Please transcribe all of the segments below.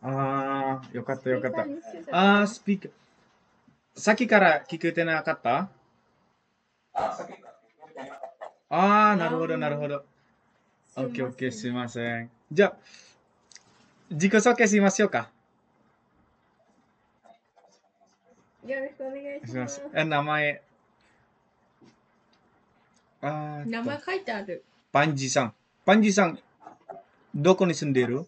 ああ、よかったよかった。スピーカーにしてたああ、スピーカー。さっきから聞けてなかった？ああ、なるほどなるほど。すいません。オッケーオッケー、すいません。じゃあ、自己紹介しましょうか。よろしくお願いします。名前、あーっと、名前書いてある。パンジさん。パンジさん、どこに住んでいる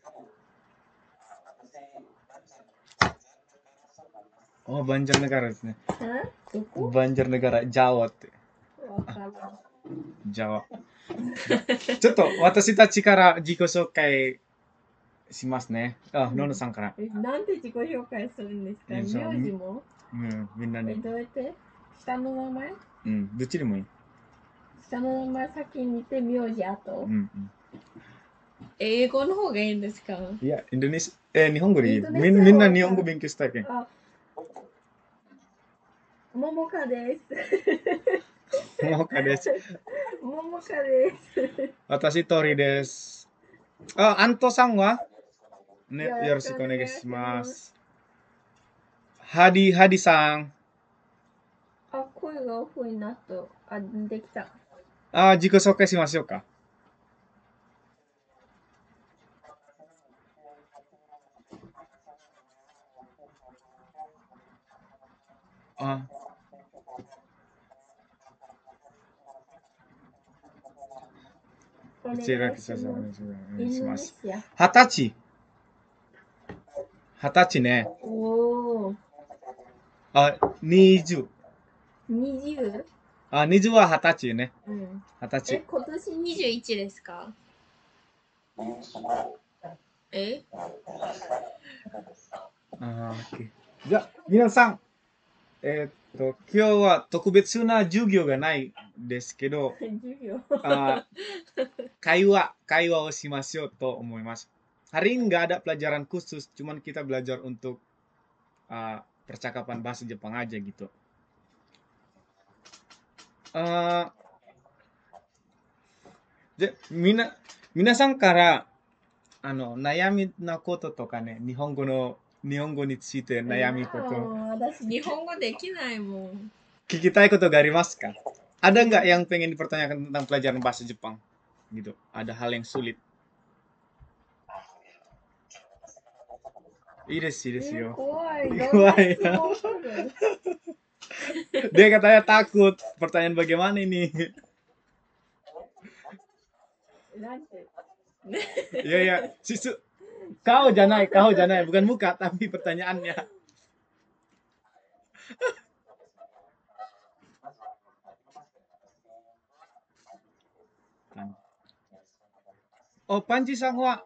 ？Oh, Banjarnegaraですね。どこ？ Banjarnegara、Jawa って。わからん。Jawa。じゃ、ちょっと私たちから自己紹介しますね。あ、ののさんから。なんで自己紹介するんですか？名字も？うん、みんなに。どうやって？下の名前？うん、どっちでもいい。下の名前先に見て、名字後。うん、うん。英語の方がいいんですか？いや、インドネシ日本語でいいよ。インドネシアみんな日本語勉強したいけん。あ、ももかです。もうかです。ももかです。私、トリです。あ、アントさんはね、よろよろししくお願いしくお願いしまます。す。ハディさん。あ、声がオフになった。あ、できた。あ、自己紹介しましょうか。あ、お願いこちらこします。そお願インドいします。ネシア。20歳ね。おー。あ、20。20？あ、20は20歳ね。うん。20歳。今年21ですか？えあ、OK。じゃあ、皆さん、今日は特別な授業がないですけど、授業。あ、会話をしましょうと思います。Hari ini nggak ada pelajaran khusus, cuman kita belajar untuk percakapan bahasa Jepang aja gitu. Uh, で、皆さんから、悩みなこととかね、日本語について悩みこと、私、日本語できないもん。聞きたいことがありますか？Ada nggak yang pengen dipertanyakan tentang pelajaran bahasa Jepang? Gitu. Ada hal yang sulit. いいですよ。怖い。怖いどんな質問する？ Dia katanya takut. Pertanyaan bagaimana ini? なんて。Iya, ya. Kau janai, bukan muka, tapi pertanyaannya. Oh, Panjiさんは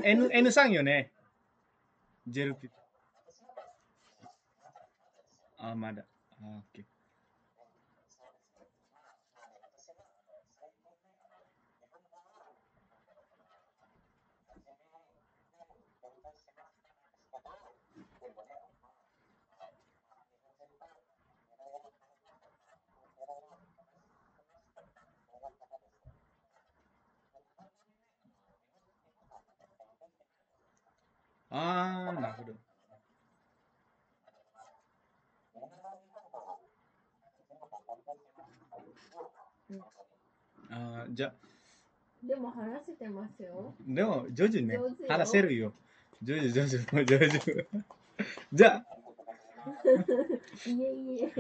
N さんよね。ジェルピ。あ、まだ。あ、OK。あー、なるほど。あー、じゃ、でも話せてますよ。でも、徐々にね、上手よ。話せるよ。徐々。じゃあ、いえいえ。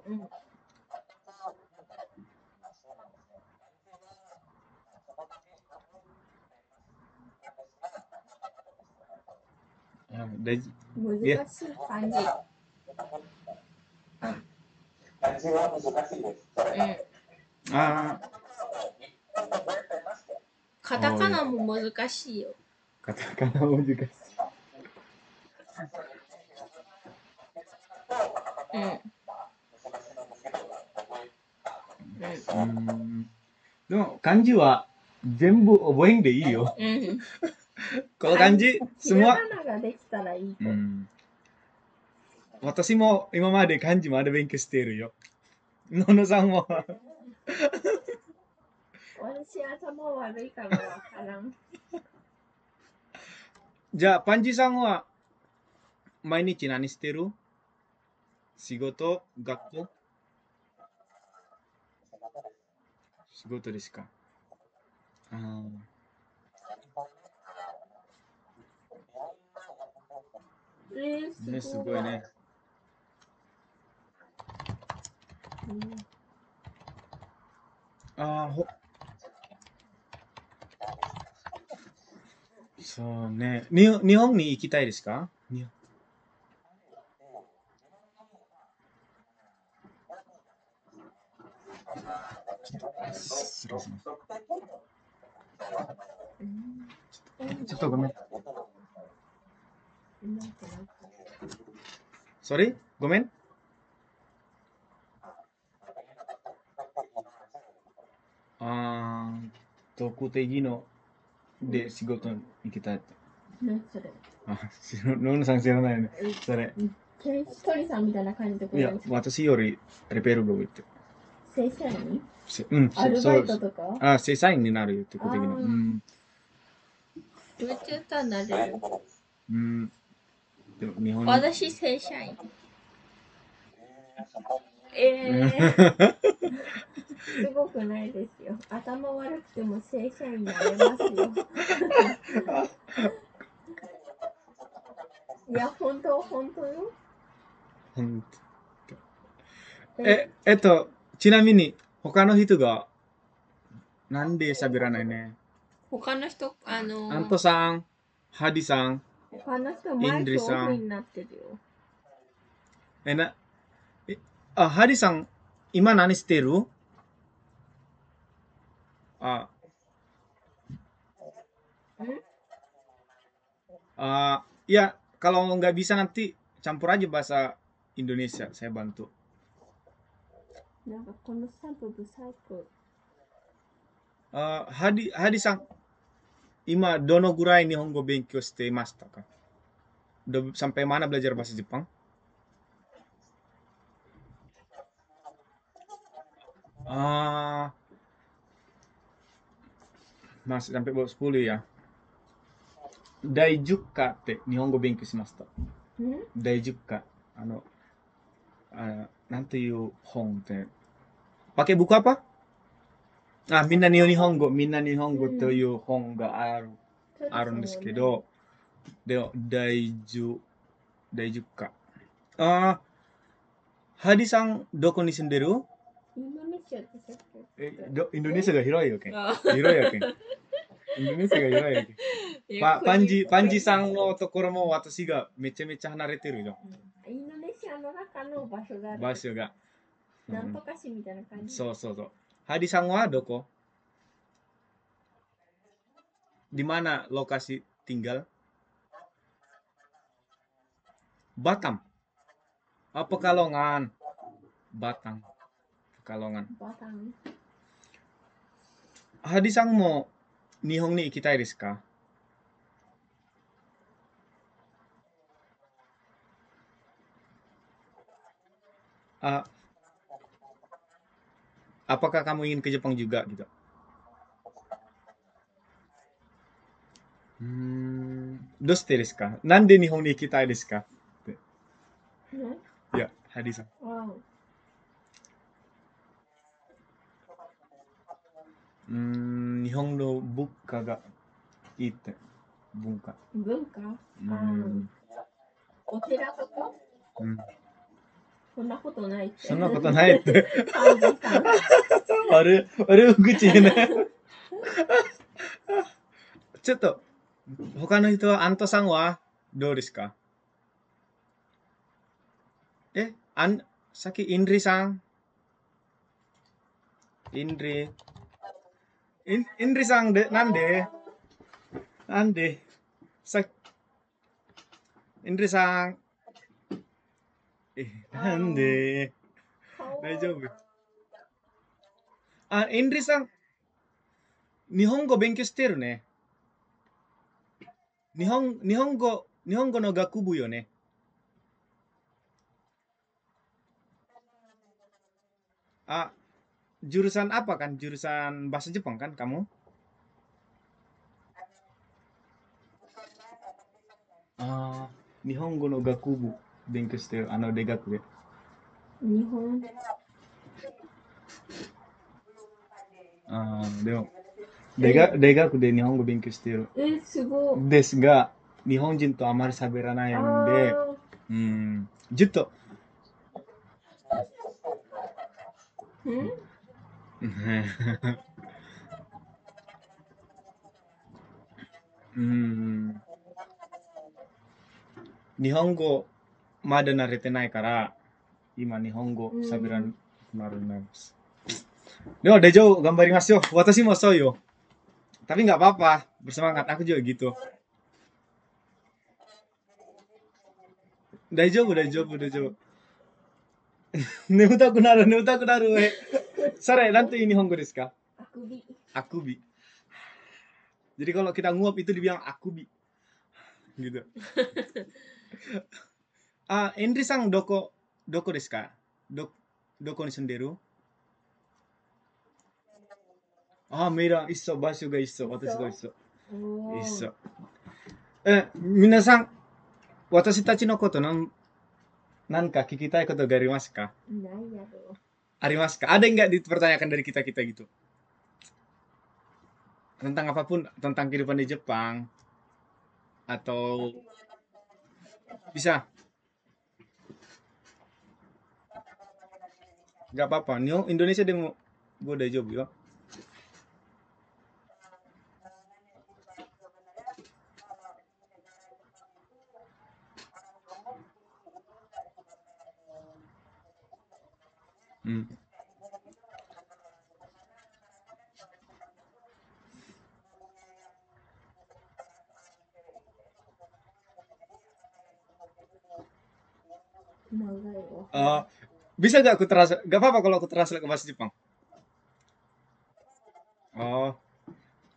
うん。大事。難しい感じ。うん。あカタカナも難しいよ。カタカナ難しい。うん。でも、漢字は全部覚えんでいいよ。うん。kalau kanji ひら semua がなができたらいいと。私も今まで漢字まで勉強しているよ。ののさんは私頭悪いからわからん。じゃあ、パンジさんは毎日何してる？仕事、学校？仕事ですか？あーね、すすごい。ごいね。あーそうね。日本に行きたいですか？失礼します。ちょっとごめん。それごめん。特定ので仕事に行きたいって。ね、それ。ロンさん知らないよね。それ。ひとりさんみたいな感じでこいや、私よりレベルが上って。正社員アルバイトとか正社員になるよってこと的な。宇宙ターなれる。でも日本に。私正社員。すごくないですよ。頭悪くても正社員になれますよ。いや、本当よ。ほんとちなみに、他の人が、なんで喋らないね。他の人、アントさん、ハディさん、他の人イマイクオンドリさん。フになってるよ。え、な、え、ハディさん、今何してる？あ、ya kalau nggak bisa nanti campur aja bahasa Indonesia, saya bantu. なんかこのスタンプブサイク。Hadiさん、今どのぐらい日本語勉強していましたか？Udah sampai mana belajar bahasa Jepang? Ah, masih sampai bawah 10 ya. Daijukaって日本語勉強しました。Daijuka。なんていう本って。pakai buku apa? Minna ni Nihongo、みんな日本語という本があるんですけど、でも大丈夫か。ハディさん、どこに住んでる？インドネシアってさっき。インドネシアが広いよけん。広いよけん。インドネシアが広いよけん。パンジさんのところも私がめちゃめちゃ離れてるよ。インドネシアの中の場所がある。場所が。なんとか市みたいな感じ。そうそうそう。ハディさんはどこ？di mana lokasi tinggal? Batam. Pekalongan. Batang. Pekalongan. Batang. ハディさんも日本に行きたいですか？あ、apakah kamu ingin ke Jepang juga gitu? どうしてですか？なんで日本に行きたいですかって。いや、ハディさん。日本の物価がいいって。文化。お寺とかそんなことないって。そんなことないって。パンジさん。悪口ね。ちょっと、他の人は、アントさんはどうですか？さっきインリさん。インリさんで、なんでさインリさん。なんで大丈夫？インリさん、日本語勉強してるね。日本語の学部よね。Ah, jurusan apa kan? Jurusan bahasa Jepang kan kamu? Ah, Nihongo no gakubu benkyou shite degaku de. 日本、でも、え、大学で日本語勉強してる。すごい。ですが、日本人とあまり喋らないあんで、ー、ずっと、んうん、日本語まだ慣れてないから、今日本語喋らなくなるんです。でも大丈夫、頑張りますよ。私もそうよ。Tapi nggak apa-apa, bersemangat. Aku juga gitu. 大丈夫。眠たくなる。それ、なんていう日本語ですか？あくび。Akubi. Jadi kalau kita nguap itu dibilang akubi. Gitu. Indri sang doko desu ka? Doko ni senderu? Meira, isso, basho ga isso. Watashi ga isso. おー、 Isso. 皆さん、私たちのことなんか聞きたいことがありますか？ないやろ。 Arimas ka? Ada nggak dipertanyakan dari kita-kita gitu? Tentang apapun, tentang kehidupan di Jepang atau bisa? Nggak apa-apa. Indonesia demo gue udah jawab ya. Hmm. 長いわ。 Bisa gak aku terasa? Gak apa-apa kalau aku terasa ke bahasa Jepang. Oh,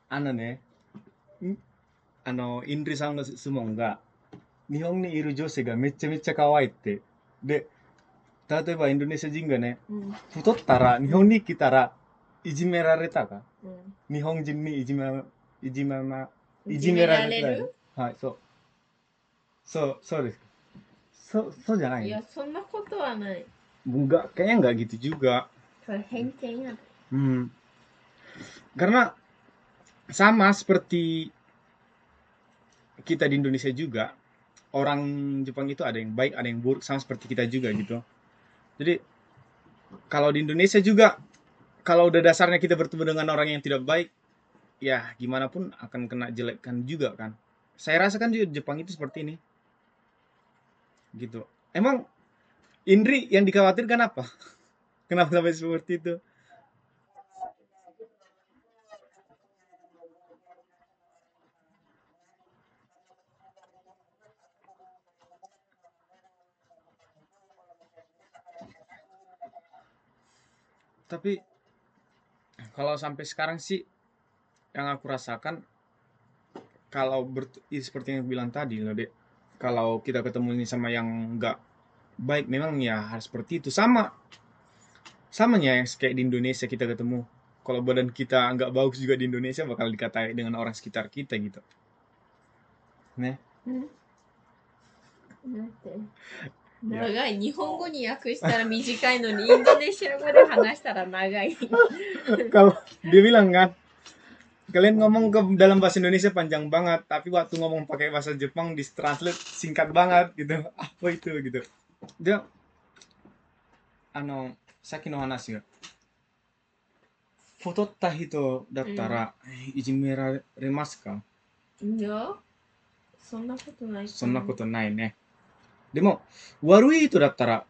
ne. Indri さんの質問が、日本にいる女性がめちゃめちゃ可愛いって。で、例えばインドネシア人がね、太ったら、日本に来たら、いじめられたか、日本人にいじめられた。はい、そう。そうです。そうじゃない。いや、そんなことはない。 Enggak, kayaknya enggak gitu juga. それ偏見やで。 Karena sama seperti kita di Indonesia juga, orang Jepang itu ada yang baik, ada yang buruk, sama seperti kita juga gitu. Jadi kalau di Indonesia juga, kalau udah dasarnya kita bertemu dengan orang yang tidak baik, ya gimana pun akan kena jelekkan juga kan. Saya rasakan juga Jepang itu seperti ini. Gitu. Emang Indri yang dikhawatirkan apa? Kenapa sampai seperti itu? Tapi kalau sampai sekarang sih yang aku rasakan, kalau seperti yang aku bilang tadi loh dek, kalau kita ketemu ini sama yang nggak baik, memang ya harus seperti itu. Samanya yang kayak di Indonesia kita ketemu, kalau badan kita nggak bagus juga di Indonesia bakal dikatain dengan orang sekitar kita gitu. Nih. なんて Ya. 長い。日本語に訳したら短いのに、インドネシア語で話したら長い。 Kalau dia bilang kan, kalian ngomong ke dalam bahasa Indonesia panjang banget, tapi waktu ngomong pakai bahasa Jepang di translate singkat banget gitu. Apa itu gitu. Dia, さっきの話が、太った人だったら、いじめられますか？いや、そんなことない。そんなことないね。でも、悪い人だったら、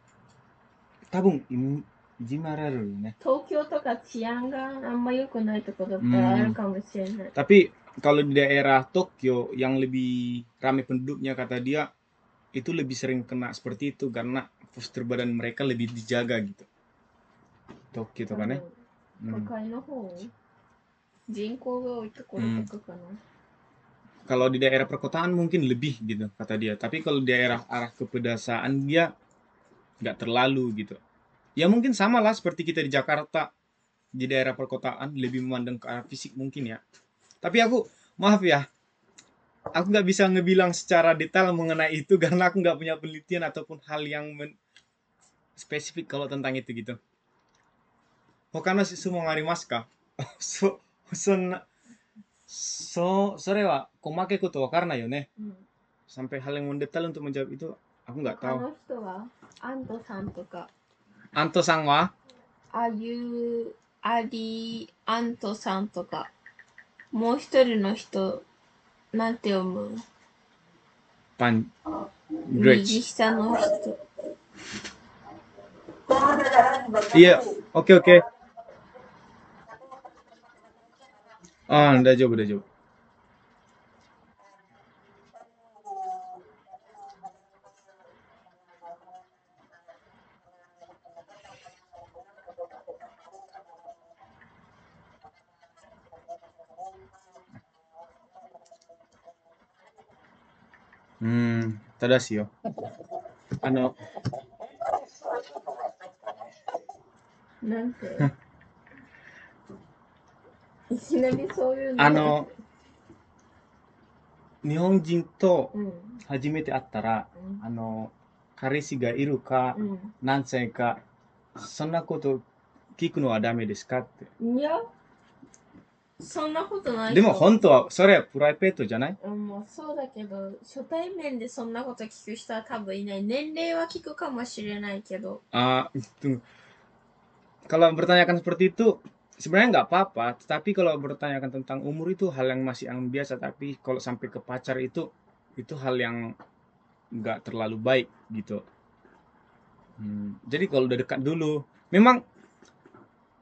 多分いじめられるよね。東京とか治安があんま良くないとこだったらあるかもしれない。 Tapi kalau di daerah Tokyo yang lebih ramai penduduknya, kata dia itu lebih sering kena seperti itu karena postur badan mereka lebih dijaga gitu. Tokyo とかね。都会の方、人口が多いところとかかな。 Kalau di daerah perkotaan mungkin lebih gitu kata dia. Tapi kalau di daerah arah ke pedesaan dia nggak terlalu gitu. Ya mungkin sama lah seperti kita di Jakarta, di daerah perkotaan lebih memandang ke arah fisik mungkin ya. Tapi aku maaf ya, aku nggak bisa ngebilang secara detail mengenai itu karena aku nggak punya penelitian ataupun hal yang spesifik kalau tentang itu gitu. 他の質問ありますか？それは細けいことわからないよね。sampai hal yang mendetail untuk menjawab itu aku nggak 他 tahu. の人はアントさんとか Anto さんはアリアントさんとかもう一人の人なんて読む？ pan 右 Grech. 下の人。 Iya, oke oke. Ah, 大丈夫大丈夫。正しいよ。なんていきなりそういうの。日本人とうん初めて会ったら、うん彼氏がいるか、うん何歳か、そんなこと聞くのはダメですかって。いやそんなことないでも本当は、それはプライベートじゃない？もうそうだけど初対面でそんなこと聞く人は多分いない。年齢は聞くかもしれないけど。Tunggu. Kalau bertanyakan seperti itu, sebenarnya nggak apa-apa. Tetapi kalau bertanyakan tentang umur itu hal yang masih yang biasa. Tapi kalau sampai ke pacar itu hal yang nggak terlalu baik gitu. Jadi kalau udah dekat dulu, memang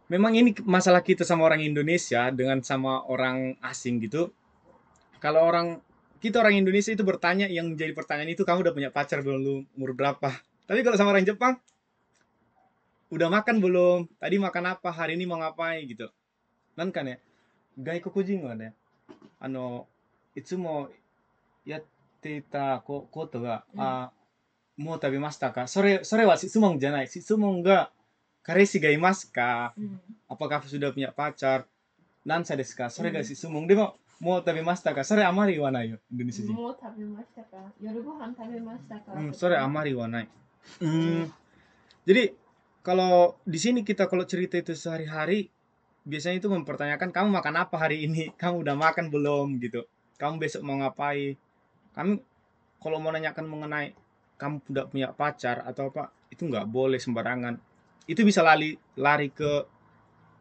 ini masalah kita sama orang Indonesia dengan sama orang asing gitu. Kalau kita orang Indonesia itu bertanya, yang jadi pertanyaan itu kamu udah punya pacar belum, umur berapa? Tapi kalau sama orang Jepang, udah makan belum? Tadi makan apa? Hari ini mau ngapain gitu. Nan kan ya, gaikokujin wa ne, いつもやっていたことが、もう食べましたか？それは質問じゃない。質問が、彼氏がいますか？Apakah sudah punya pacar? 何歳ですか？それが質問。でも、もう食べましたか？それあまり言わないよ、インドネシア人。もう食べましたか？夜ご飯食べましたかそれあまり言わない。Jadi kalau di sini kita kalau cerita itu sehari-hari, biasanya itu mempertanyakan kamu makan apa hari ini, kamu udah makan belum gitu, kamu besok mau ngapain. Kami kalau mau nanyakan mengenai kamu udah punya pacar atau apa, itu nggak boleh sembarangan. Itu bisa lari ke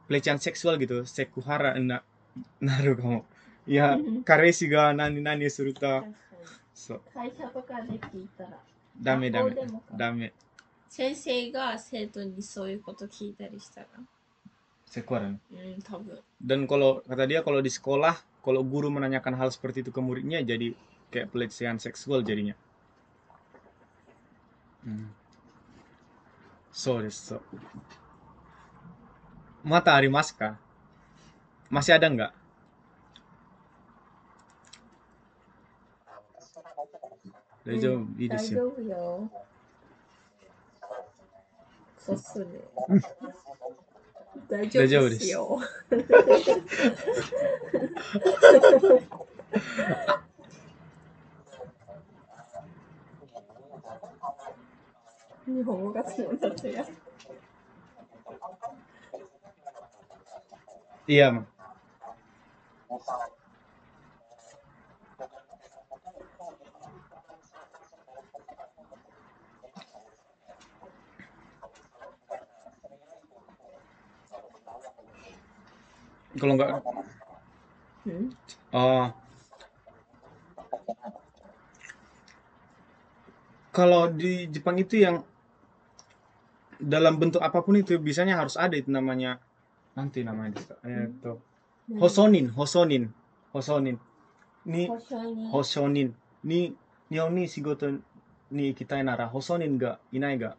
pelecehan seksual gitu, sekuhara naru kamu. Ya, karesi ga nani nani suru to. 会社とかで聞いたらダメダメ学校でもかダメ。先生が生徒にそういうこと聞いたりしたら Sekuaran. 多分 Dan kalau kata dia kalau di sekolah, kalau guru menanyakan hal seperti itu ke muridnya jadi kayak pelecehan seksual jadinya. So desu. Mata arimasu ka? Masih ada nggak? Daijoubu, いいですよ。大丈夫よ。そうっすね。大丈夫ですよ。日本語がそうだったや。Iya, Mang. Kalau nggak, kalau di Jepang itu yang dalam bentuk apapun itu biasanya harus ada itu namanya, nanti namanya hosonin. Ni 保証人 hosonin. Ni nihon ni shigoto ni ikitai nara hosonin ga inai ga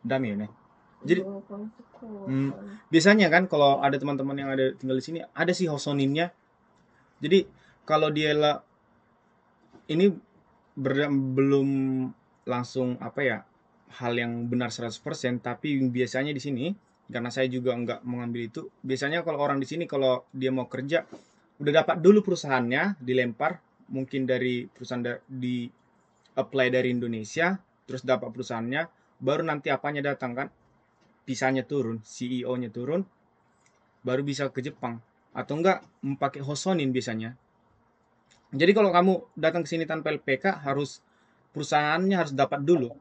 dame yo ne. Jadi biasanya kan kalau ada teman-teman yang ada tinggal di sini ada sih hosoninnya. Jadi kalau dia ini belum langsung apa ya, hal yang benar 100%, tapi biasanya di sini karena saya juga nggak mengambil itu, biasanya kalau orang di sini kalau dia mau kerja udah dapat dulu perusahaannya dilempar, mungkin dari perusahaan di apply dari Indonesia, terus dapat perusahaannya, baru nanti apanya datang kan, visanya turun, CEO-nya turun, baru bisa ke Jepang. Atau enggak pakai Hosonin biasanya. Jadi kalau kamu datang ke sini tanpa LPK, harus perusahaannya harus dapat dulu.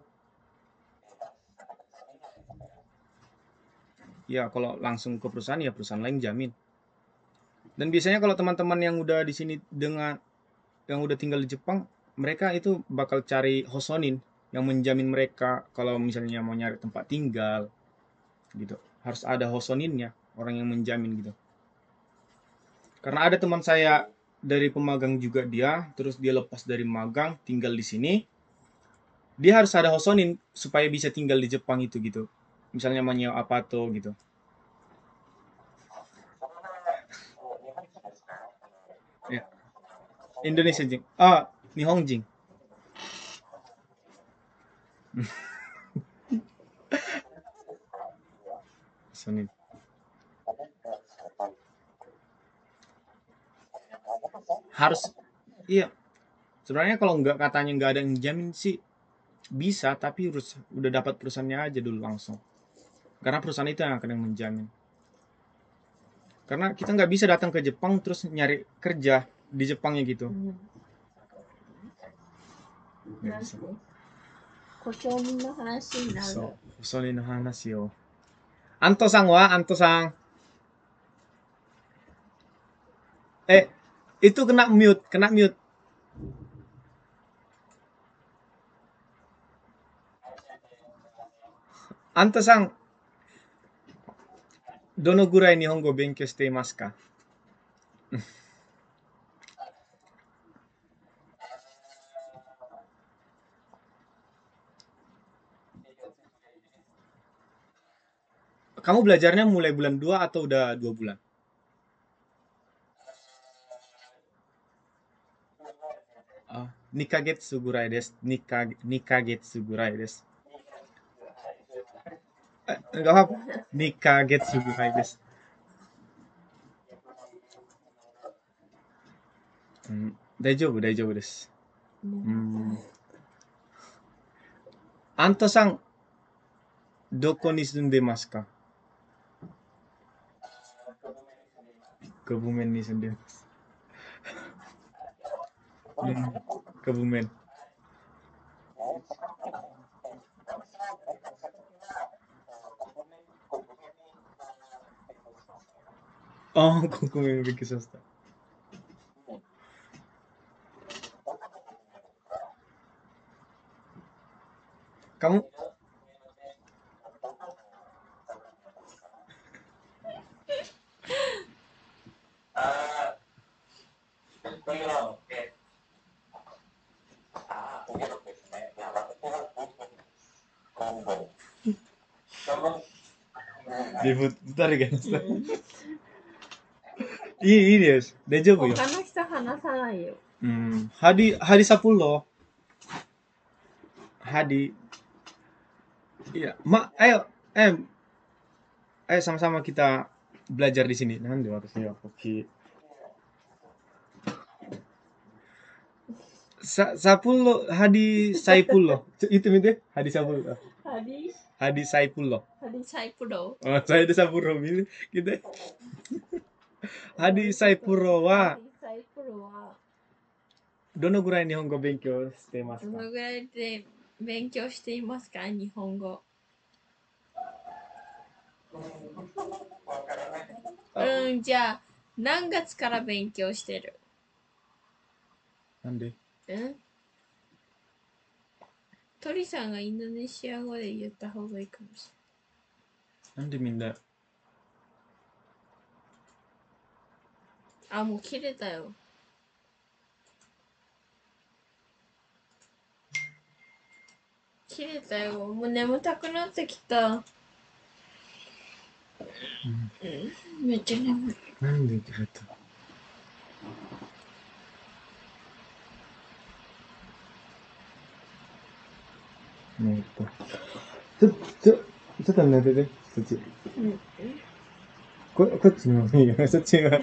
Ya kalau langsung ke perusahaan ya perusahaan lain jamin. Dan biasanya kalau teman-teman yang udah di sini dengan yang udah tinggal di Jepang, mereka itu bakal cari Hosonin yang menjamin mereka kalau misalnya mau nyari tempat tinggal gitu. Harus ada Hosoninnya, orang yang menjamin gitu. Karena ada teman saya dari pemagang juga dia, terus dia lepas dari magang, tinggal di sini. Dia harus ada Hosonin supaya bisa tinggal di Jepang itu gitu. Misalnya menyewa apato gitu. Ya. Indonesia Jing. Ah, Nihong Jing. Hosonin. Harus iya. Sebenarnya kalau nggak katanya nggak ada yang jamin sih bisa, tapi harus udah dapat perusahaannya aja dulu langsung. Karena perusahaan itu yang akan yang menjamin. Karena kita nggak bisa datang ke Jepang terus nyari kerja di Jepangnya gitu. うん。Nggak なんて、bisa. 故障人の話になる。そう。Hosonin no hanashi yo. Anto-san wa, Anto-san. Eh, itu kena mute, kena mute. Anto-san, dono gurai Nihongo benkyou shite imasu ka? Kamu belajarnya mulai bulan 2 atau udah 2 bulan? Ah, nikagetsu gurai desu. Nikagetsu gurai desu. Enggak apa. Nikagetsu gurai desu. Daijoubu, daijoubu desu. うん。Anto-san, doko ni sunde ka? Kebumen ni sunde. Kebumen. Oh, Kebumen benkyou shimashita. Kamu debut bentar ya kan? うん。いいです。大丈夫よ。他の人話さないよ。Hadi Sapullo. Hadi. Iya, ayo, eh, ayo sama-sama kita belajar di sini. Nanti waktunya Koki. Sapullo, Hadi Saipullo. Itu minte, Hadi Sapullo. ハリ Hadi Saipullo. ハリサイプロ Oh, saya ada Sapullo minte. Kita. Hadi Saipullo ハ wa リサイプロは dono gurai nihongo benkyou shite ど imasu ka? のぐらいで勉強していますか日本語。うん、じゃあ、何月から勉強してる？なんで？うん鳥さんがインドネシア語で言った方がいいかもしなんでみんな、れない。あ、もう切れたよ。切れたよ。もう眠たくなってきた。めっちゃ眠い。なんで切れた？ちょ、ちょ、ちょっと寝てて、そっち。うん。こっちの方がいいよね、そっちが。